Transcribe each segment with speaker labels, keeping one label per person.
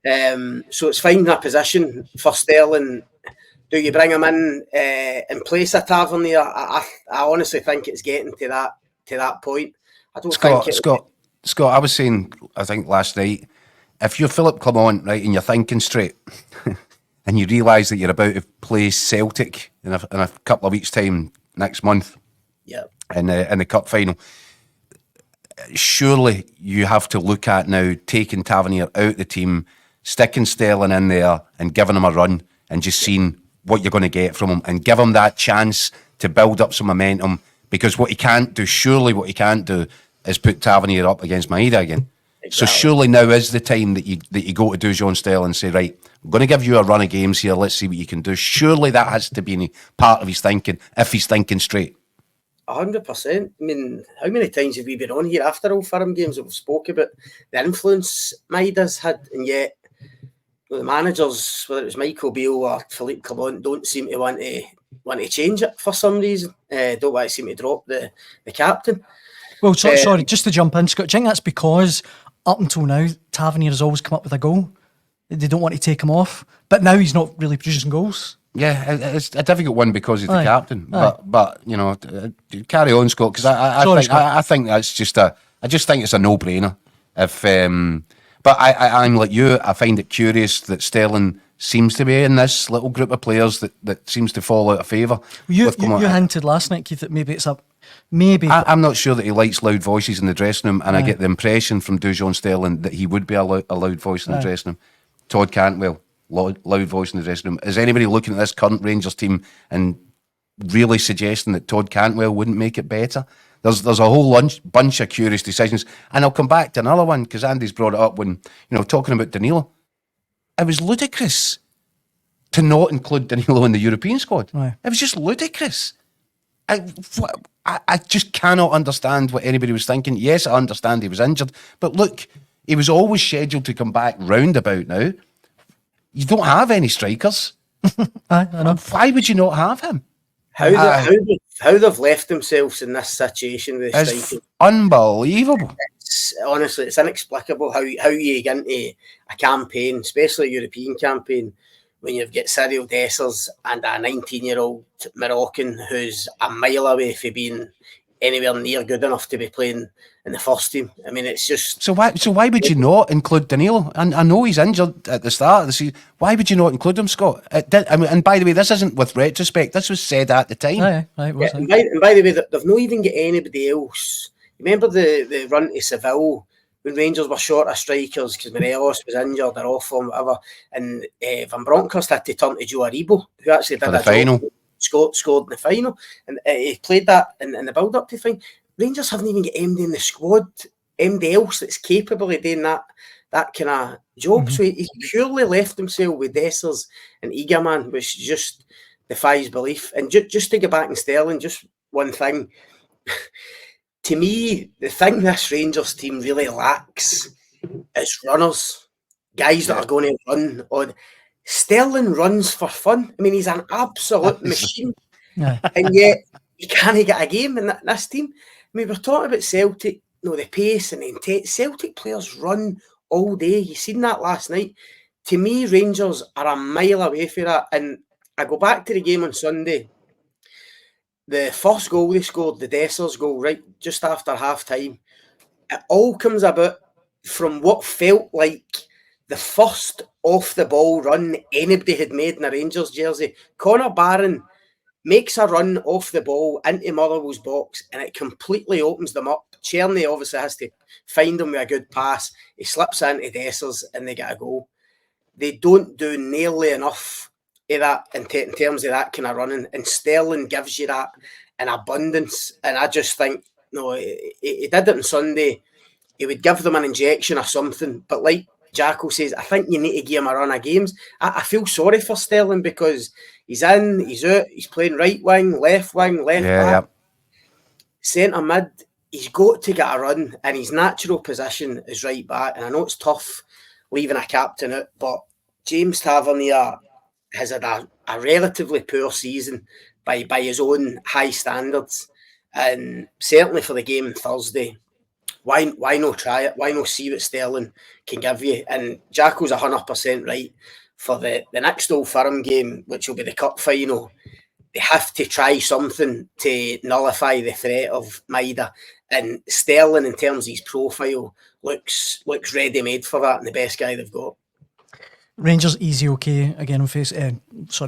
Speaker 1: So it's finding a position for Sterling. Do you bring him in place of Tavernier? I honestly think it's getting to that point. I don't think
Speaker 2: Scott, I was saying, I think last night, if you're Philippe Clement, right, and you're thinking straight, and you realise that you're about to play Celtic in a couple of weeks' time next month, in the cup final, surely you have to look at now taking Tavernier out the team, sticking Sterling in there, and giving him a run, and just seeing what you're going to get from him, and give him that chance to build up some momentum. Because what he can't do is put Tavernier up against Maeda again. Exactly. So surely now is the time that you go to Dujon Sterling and say, right, I'm going to give you a run of games here, let's see what you can do. Surely that has to be part of his thinking, if he's thinking straight.
Speaker 1: 100%. I mean, how many times have we been on here after Old Firm games that we've spoke about the influence Maeda's had, and yet the managers, whether it was Michael Beale or Philippe Clement, don't seem to want to change it for some reason. Don't want to seem to drop the captain.
Speaker 3: Well, sorry, just to jump in, Scott, do you think that's because up until now, Tavernier has always come up with a goal? They don't want to take him off, but now he's not really producing goals.
Speaker 2: Yeah, it's a difficult one because he's the captain. But you know, carry on, Scott, because I think that's just I just think it's a no-brainer. But I'm like you. I find it curious that Sterling seems to be in this little group of players that seems to fall out of favour.
Speaker 3: You hinted last night, Keith, that maybe it's I'm
Speaker 2: not sure that he likes loud voices in the dressing room, and I get the impression from Dujon Sterling that he would be a loud voice in the dressing room. Todd Cantwell, loud voice in the dressing room. Is anybody looking at this current Rangers team and really suggesting that Todd Cantwell wouldn't make it better? There's a whole bunch of curious decisions, and I'll come back to another one because Andy's brought it up when talking about Danilo. It was ludicrous to not include Danilo in the European squad. Right. It was just ludicrous. I just cannot understand what anybody was thinking. Yes, I understand he was injured, but look, he was always scheduled to come back roundabout now. You don't have any strikers.
Speaker 3: I know.
Speaker 2: Why would you not have him?
Speaker 1: How they've left themselves in this situation with striking.
Speaker 2: Unbelievable.
Speaker 1: Honestly, it's inexplicable how you get into a campaign, especially a European campaign, when you've got Cyril Dessers and a 19-year-old Moroccan who's a mile away from being anywhere near good enough to be playing in the first team. I mean, it's just...
Speaker 2: So why would you not include Danilo? And I know he's injured at the start of the season. Why would you not include him, Scott? And by the way, this isn't with retrospect. This was said at the time.
Speaker 1: And by the way, they've not even got anybody else. Remember the run to Seville when Rangers were short of strikers because Morelos was injured or off form, whatever, and Van Bronckhorst had to turn to Joe Aribo, who actually did
Speaker 2: the final.
Speaker 1: Scored in the final, and he played that in the build-up to the final. Rangers haven't even got anybody in the squad, anybody else that's capable of doing that kind of job. Mm-hmm. So he purely left himself with Dessers and Egerman, which just defies belief. And just to go back in Sterling, just one thing. To me, the thing this Rangers team really lacks is runners. Guys that are going to run on. Sterling runs for fun. I mean, he's an absolute machine. And yet, he can't get a game in this team. I mean, we're talking about Celtic, the pace and the intent. Celtic players run all day. You seen that last night. To me, Rangers are a mile away from that. And I go back to the game on Sunday. The first goal they scored, the Dessers goal, right just after half-time, it all comes about from what felt like the first off-the-ball run anybody had made in a Rangers jersey. Connor Barron makes a run off the ball into Motherwell's box and it completely opens them up. Cherny obviously has to find him with a good pass. He slips into Dessers and they get a goal. They don't do nearly enough of that in terms of that kind of running, and Sterling gives you that in abundance. And I just think, he did it on Sunday. He would give them an injection or something, but like Jacko says, I think you need to give him a run of games. I feel sorry for Sterling because he's in, he's out, he's playing right wing, left back, centre mid. He's got to get a run, and his natural position is right back. And I know it's tough leaving a captain out, but James Tavernier has had a relatively poor season by his own high standards. And certainly for the game on Thursday, why not try it? Why not see what Sterling can give you? And Jacko's 100% right. For the next Old Firm game, which will be the cup final, they have to try something to nullify the threat of Maida. And Sterling, in terms of his profile, looks ready-made for that, and the best guy they've got.
Speaker 3: Rangers easy okay again on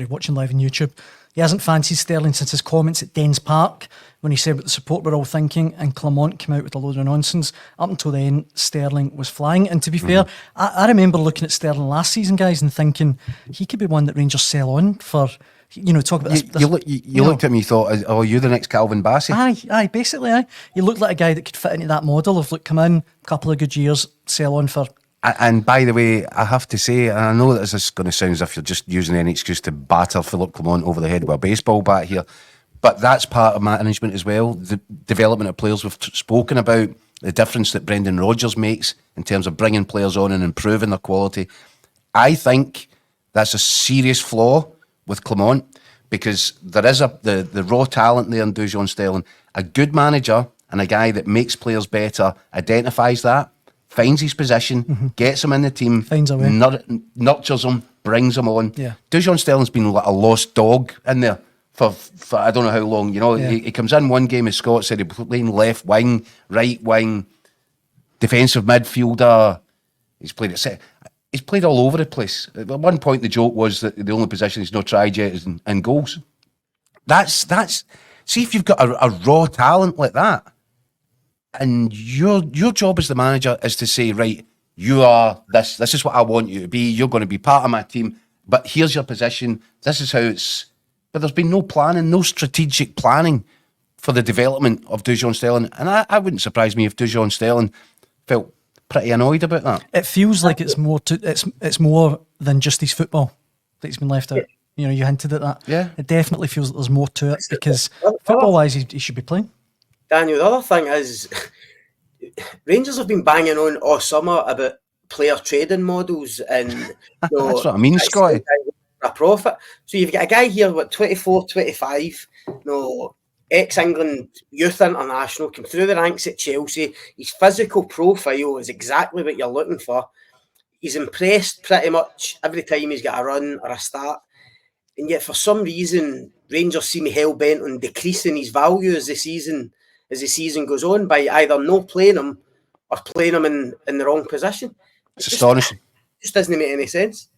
Speaker 3: watching live on YouTube. He hasn't fancied Sterling since his comments at Dens Park when he said what the support were all thinking, and Clement came out with a load of nonsense. Up until then, Sterling was flying. And to be fair, I remember looking at Sterling last season, guys, and thinking he could be one that Rangers sell on for. Talk about this.
Speaker 2: You looked at me, and thought, "Oh, you're the next Calvin Bassey."
Speaker 3: Aye, basically, aye. You look like a guy that could fit into that model of come in, couple of good years, sell on for.
Speaker 2: And by the way, I have to say, and I know that this is going to sound as if you're just using any excuse to batter Philippe Clement over the head with a baseball bat here, but that's part of management as well. The development of players. We've spoken about the difference that Brendan Rodgers makes in terms of bringing players on and improving their quality. I think that's a serious flaw with Clement, because there is the raw talent there in Dujon Sterling. A good manager and a guy that makes players better identifies that, finds his position, gets him in the team,
Speaker 3: finds a way,
Speaker 2: nurtures him, brings him on.
Speaker 3: Yeah.
Speaker 2: Dujon Sterling's been like a lost dog in there for I don't know how long. He comes in one game, as Scott said, he'll be playing left wing, right wing, defensive midfielder. He's played all over the place. At one point, the joke was that the only position he's not tried yet is in goals. That's. See, if you've got a raw talent like that, and your job as the manager is to say, right, you are this. This is what I want you to be. You're going to be part of my team. But here's your position. This is how it's. But there's been no planning, no strategic planning for the development of Dujon Sterling, and I wouldn't surprise me if Dujon Sterling felt pretty annoyed about that.
Speaker 3: It feels like it's more than just his football that he's been left out. You hinted at that.
Speaker 2: Yeah.
Speaker 3: It definitely feels that there's more to it, because football-wise, he should be playing.
Speaker 1: Daniel, the other thing is, Rangers have been banging on all summer about player trading models, and
Speaker 2: that's what I mean, Scotty.
Speaker 1: A profit. So you've got a guy here with 24, 25, ex-England youth international, came through the ranks at Chelsea. His physical profile is exactly what you're looking for. He's impressed pretty much every time he's got a run or a start. And yet for some reason, Rangers seem hell-bent on decreasing his value as the season goes on, by either not playing him or playing him in the wrong position.
Speaker 2: It's astonishing.
Speaker 1: Just doesn't make any sense.